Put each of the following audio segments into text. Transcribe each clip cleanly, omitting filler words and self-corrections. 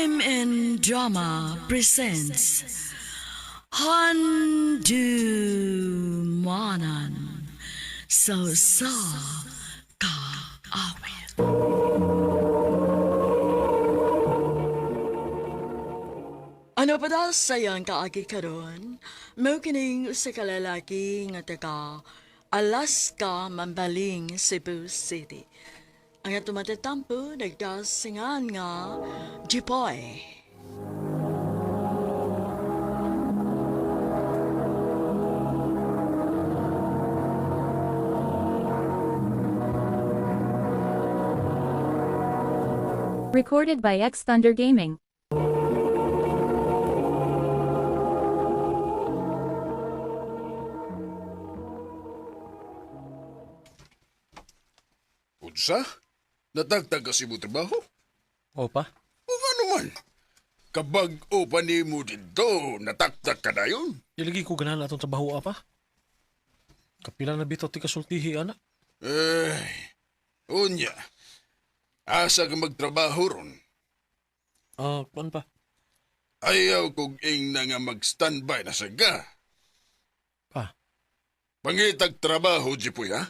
Crime and Drama presents Handumanan So Ka Awit. Ano pa daw sayang kaagi karon? Mao kining usa ka lalaki nga taga Alaska, Mambaling, Cebu City. Ang atong matatampo nagdasingan nga Jipoy. Recorded by X Thunder Gaming. Unsa? Natagtag ka si mo trabaho? Opa? O ano man? Kabag-o pa ni mo dito, natagtag ka na yun? Ilagi ko ganahan atong trabaho, apa? Kapila na bitaw ti kasultihi, ana? Unya. Asa ka magtrabaho ron? Kuan pa? Ayaw kong ing na nga mag-standby na saga. Pa? Pangitag trabaho, Jipoy, ha?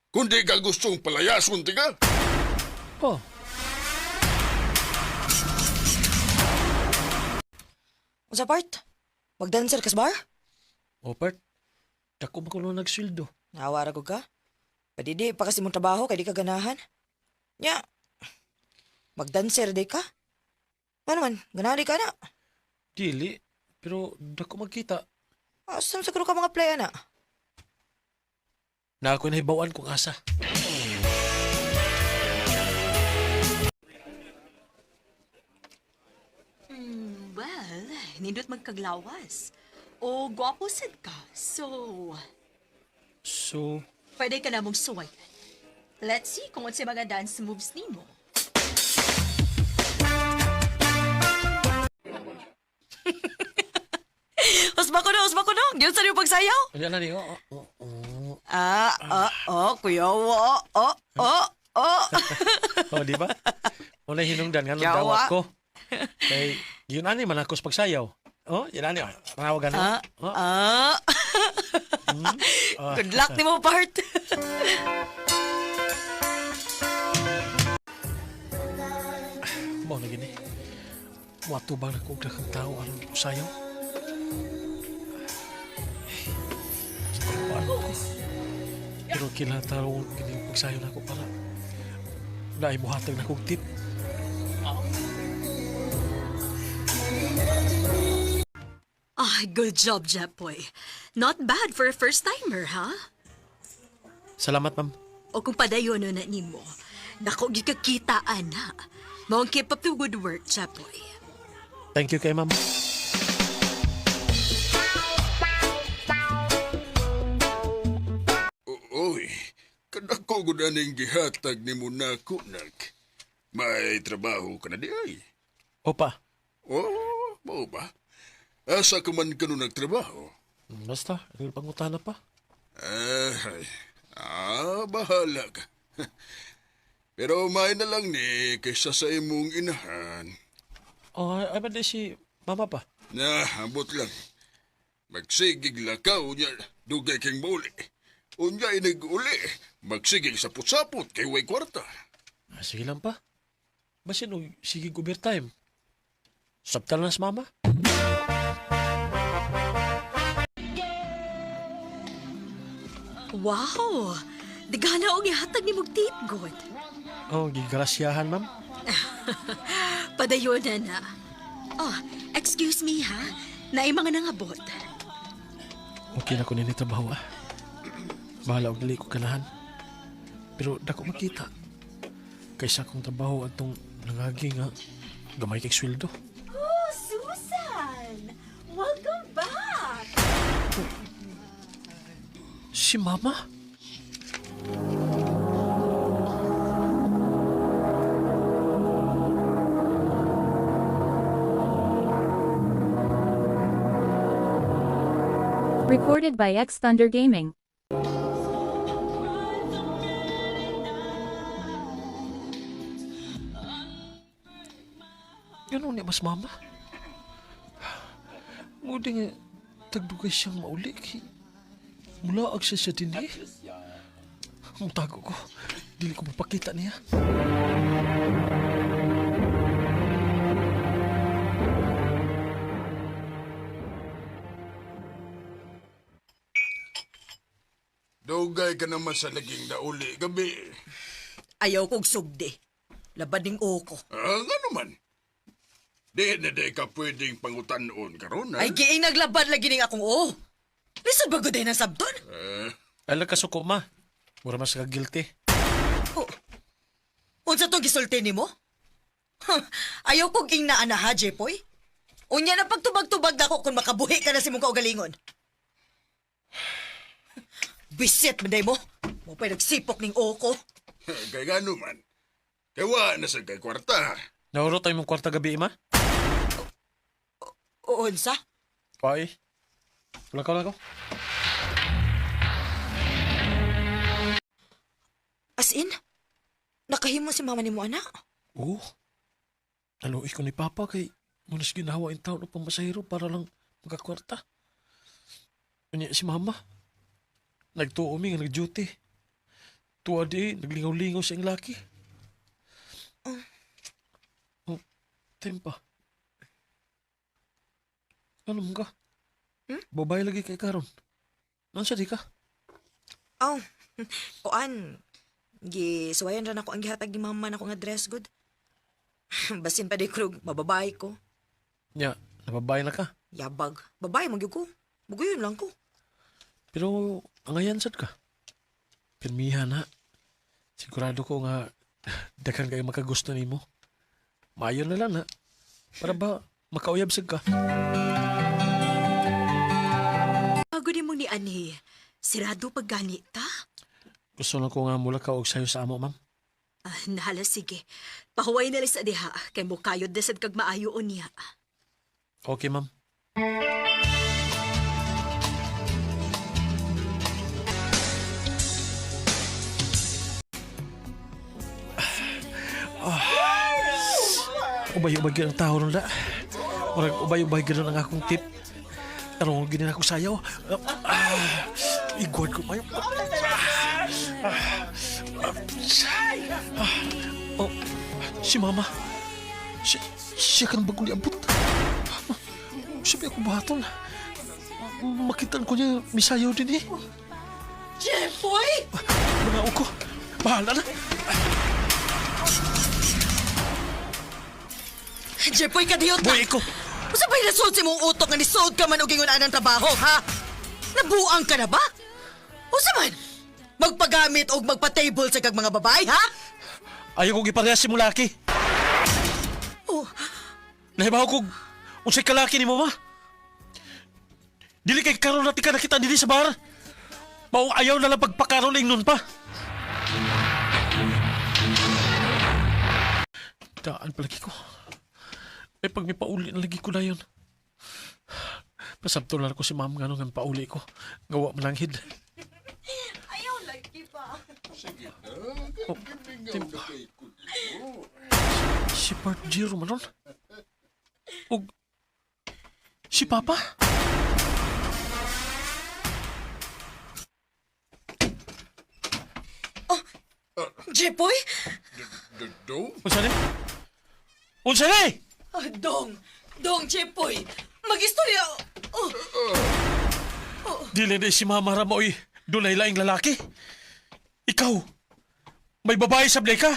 Kundi ka gustong palayason, tiga? Oh, Unsa part? Magdancer kas bar? Opert. Dako makulo nagsweldo. Nawara ko ka? Padidi pa kasi mong trabaho kay di ka ganahan. Nya. Magdancer day ka? Ano man, ganahan di ka na. Dili, pero dako magkita. Asam sa ka mga playa na. Na ako nahibawan kong asa. Well, nindot magkaglawas. O gwapo sad ka. So, So, pwede ka na mong suwayan. Let's see kung ano mga dance moves nimo. Usba ko no. Diyon sa niyo pagsayaw? ayan na niyo. Kuya, Oh, di ba? Unay hinungdan nga nung Yawa. dawat ko. Kay, yun ani man ako sa pagsayaw. Oh, yun ani. Panawagan mo. Oh. Good luck ni mo, part. Mo na gini. Wato ba na kong dakang tao aron ko sayaw? Pero kinatawag gini pagsayaw na ako para dahil buhatag na kong tip. Good job, Jepoy. Not bad for a first-timer, ha? Salamat, ma'am. O kung padayon na nimo, nako gikakitaan na. Mao keep up the good work, Jepoy. Thank you kay ma'am. Oy, kadako ko na ning gihatag ni mo na kunak. May trabaho ka na di ay. Opa, Oh, mo ba? Asa ka man ka nun nagtrabaho? basta, ang pangutana pa. Ay, bahala ka. Pero may na lang ni kaysa sa imong inahan. Oh, ay ba di si mama pa? Na, ambot lang. Magsigig lakaw niya, dugay king muli. Unya inag-uli, magsigig sapot-sapot kay way kwarta. Sige lang pa. Basin o sige overtime. Sabtal na sa mama. Wow! Digana og ihatag ni mong tip, good. Oh, gigrasyahan, ma'am. Padayon na. Excuse me, ha? Naay mga nangabot. Okay na ko nini trabaho, ah. Bahala og dili ko ganahan. Pero dako makita. Kaysa kong trabaho atong nangagi nga gamay kay sweldo. Oh, Susan! Welcome back! Si mama? Recorded by X Thunder Gaming. Yun ang mas mama. Mudi nga, tagdugay siyang mauli. Mula ag siya din eh. Ang tago ko, dili ko mapakita niya. Dugay ka naman sa laging nauli gabi. Ayaw kong sugdi. Labad ning oko. Nga naman. Di na di ka pwedeng pangutanon karon ha? Ay, giing naglabad lagi ning akong o. Lisod ba guday ng sabton? Alam ka suko ma. Mura mas ka guilty. Unsa to gisulti nimo? Ayaw kong ing naana ha, Jepoy. Unya na pagtubag-tubag na ako kung makabuhi ka na si mong kaugalingon. Bisit manday mo. Mo pa'y nagsipok ning oko. Kay nga naman. Kawa na sa kay kwarta. Nauro tayo mong kwarta gabi, ma? O unsa? Why? Wala ko. As in? Nakahimo si mama ni mo, anak? Oo. Naluoy ko ni Papa kay munas ginawa in taon upang masahiro para lang magkakwarta. Kanya si Mama. Nagtuumi nga nag-duty. Tuwa di, naglingaw-lingaw sa iyong laki. Oh, tempa. Ano mo ka? Babae lagi kay karon. Nansa di ka? Oh, kuan. Gisuwayan rin ako ang gihatag ni mama na ako nga dress good. Basin pa di ko, mababay ko. Nya, nababae na ka. Yabag. Babay, magyug ko. Bugoyon lang ko. Pero, ang ayan sad ka. Pirmihan na. Sigurado ko nga, dakan kayo makagusto ni mo. Mayon na lang na. Para ba, makauyab sad ka. Bago di mo ni Ani, sirado pag gani ta? Gusto lang ko nga mula ka og sayo sa amo, ma'am. Nahala, sige. Pahuway na lang sa diha, kay mo kayod desad kag maayo o niya. Okay, ma'am. Ubay-ubay ka ng tao nun da. Marag ubay-ubay ka ng akong tip. Anong ginin ako sayaw? Iguad ko mayo. Oh, si Mama. Siya kan bagong liabot. Sabi ako baton. Makitaan ko niya misayaw din eh. Jepoy! Manao ko. Bahala na. Jepoy, kadiyot ka! Boy, ko. Usa ba'y nasod si mong utok nga nisod ka man o gingon anang trabaho, ha? Nabuang ka na ba? Usa man? Magpagamit o magpa-table sa kag mga babae, ha? Ayaw kong iparehas si Mulaki. Oh, Nahibaw ko unsay kalaki ni mo, ma. Dili kay karon natin ka nakita dili sa bar. Maong ayaw na lang pagpakaroon nun pa. Daan palagi ko. Eh pag may pauli na lagi ko na yun. Pasabto na ko si ma'am nga nung pauli ko. Gawa mananghid. ayaw lagi pa. Oh, si Part Jiro man ron. O, si Papa? Jepoy? Do? Unsa ni? Unsa ni? Dong, Jepoy. Mag-istorya. Dili na si Mama Ramoy. Dunay laing lalaki. Ikaw, may babae sa ka?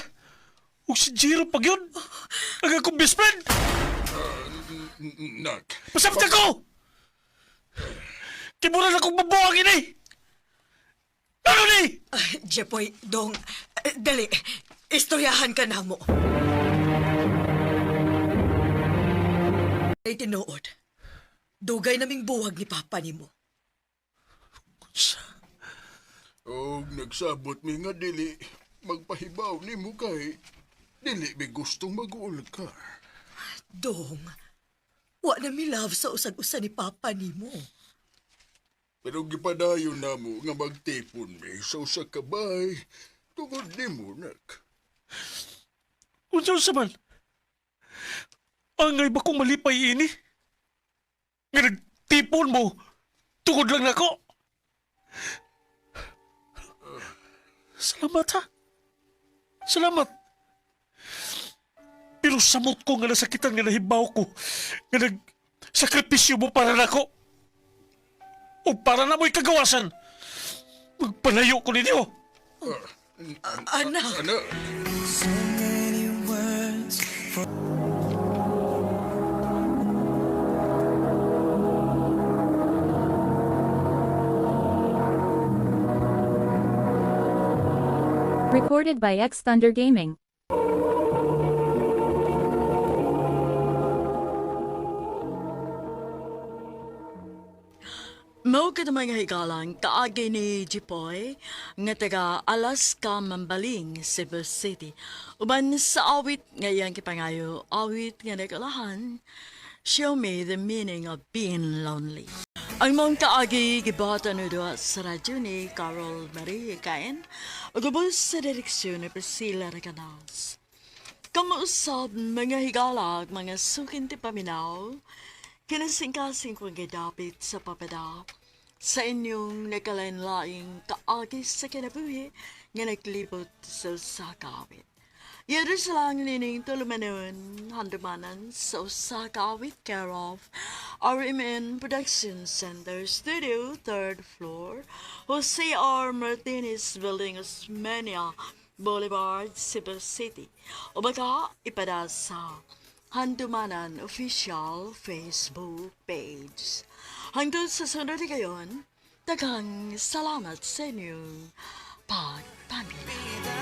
O si Jiro pag yun? Ang akong best friend? Nak. Pasabta ko! Kimuran akong babuangin eh! Ano ni? Jepoy, Dong. Dali, istoryahan ka na mo. Ay tinuod. Dugay naming buwag ni Papa ni mo. Og nagsabot mi nga dili magpahibaw ni mo kay dili mi gustong mag-uol ka. Dong, wa na mi love sa usag-usa ni Papa ni mo. Pero gipadayon na mo nga magtipon mi sa usa ka bahay tungod ni mo, nak. Unsa man? Angay ba kong malipay ini? Nga nagtipon mo, tungod lang nako. Salamat ha. Salamat. Pero samot ko nga nasakitan nga nahibaw ko nga nagsakripisyo mo para nako. O para na mo'y kagawasan. Magpalayo ko ninyo. Anak, Anak, Recorded by X Thunder Gaming. Mao ka mga higalang kaagi ni Jipoy nga taga Alaska Mambaling, Cebu City. Uban sa awit ngayon kipangayo, awit nga nagalahan, Show Me the Meaning of Being Lonely. Ang mong kaagi gibata no doa sa radyo ni Carol Marie Cain, ugubos sa direksyon ni Priscilla Reganas. Kamuusab mga higalag, mga sukin ti paminaw, kinasingkasing kong gidapit sa papada sa inyong nagkalain-laing kaagi sa kinabuhi nga naglibot sa sakawit. Yado sa lang nining tulumanon handumanan sa sakawit care of RMN Production Center Studio, 3rd floor, Jose R. Martinez Building, Osmeña Boulevard, Cebu City. O baka ipada sa Handumanan Official Facebook page. Hanggang sa sunod ngayon, daghang salamat sa inyong pagpamilya.